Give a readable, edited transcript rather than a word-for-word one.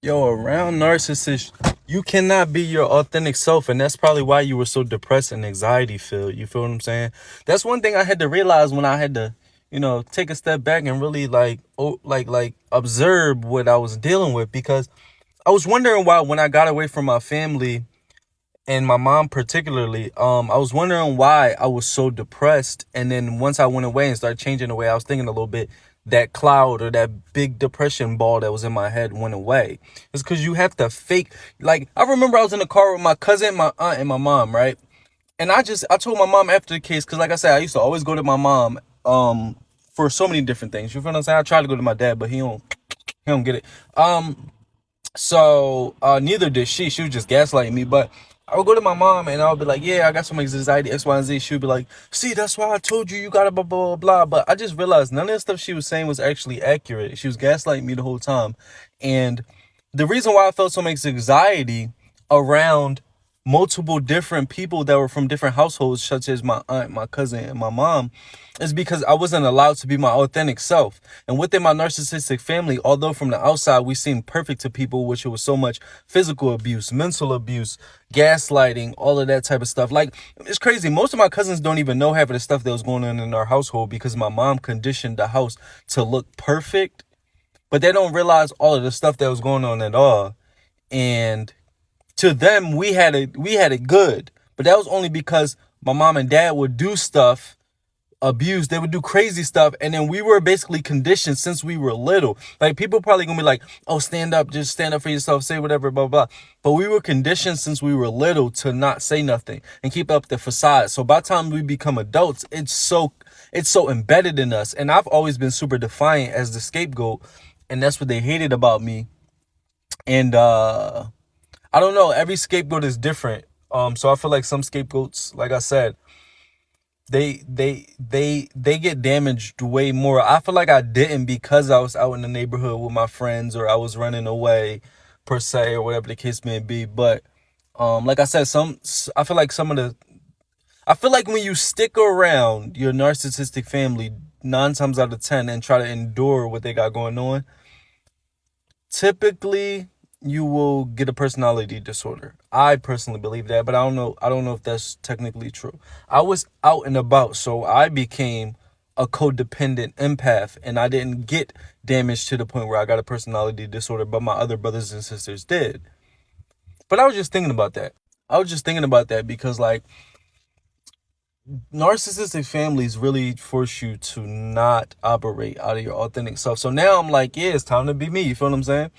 Yo, around narcissists, you cannot be your authentic self, and that's probably why you were so depressed and anxiety filled. You feel what I'm saying? That's one thing I had to realize when I had to, take a step back and really observe what I was dealing with, because I was wondering why when I got away from my family and my mom particularly, I was wondering why I was so depressed. And then once I went away and started changing the way I was thinking a little bit, that cloud or that big depression ball that was in my head went away. It's because you have to fake. Like, I remember I was in the car with my cousin, my aunt, and my mom, right? And I told my mom after the case, because like I said, I used to always go to my mom for so many different things. You feel what I'm saying? I tried to go to my dad, but he don't get it. So neither did she. She was just gaslighting me. But I would go to my mom and I would be like, yeah, I got some anxiety, X, Y, and Z. She would be like, see, that's why I told you gotta blah, blah, blah, blah. But I just realized none of the stuff she was saying was actually accurate. She was gaslighting me the whole time. And the reason why I felt so much anxiety around multiple different people that were from different households, such as my aunt, my cousin, and my mom, is because I wasn't allowed to be my authentic self. And within my narcissistic family, although from the outside we seemed perfect to people, which it was so much physical abuse, mental abuse, gaslighting, all of that type of stuff. Like, it's crazy. Most of my cousins don't even know half of the stuff that was going on in our household because my mom conditioned the house to look perfect, but they don't realize all of the stuff that was going on at all. And to them, we had it good, but that was only because my mom and dad would do stuff, abuse, they would do crazy stuff, and then we were basically conditioned since we were little. Like, people probably gonna be like, oh, stand up, just stand up for yourself, say whatever, blah, blah, blah. But we were conditioned since we were little to not say nothing and keep up the facade. So by the time we become adults, it's so embedded in us. And I've always been super defiant as the scapegoat, and that's what they hated about me. And I don't know. Every scapegoat is different. So I feel like some scapegoats, like I said, they get damaged way more. I feel like I didn't because I was out in the neighborhood with my friends or I was running away per se or whatever the case may be. But like I said, I feel like when you stick around your narcissistic family 9 times out of 10 and try to endure what they got going on, typically you will get a personality disorder. I personally believe that, but I don't know if that's technically true. I was out and about, so I became a codependent empath, and I didn't get damaged to the point where I got a personality disorder, but my other brothers and sisters did. But I was just thinking about that. I was just thinking about that because, like, narcissistic families really force you to not operate out of your authentic self. So now I'm like, yeah, it's time to be me. You feel what I'm saying?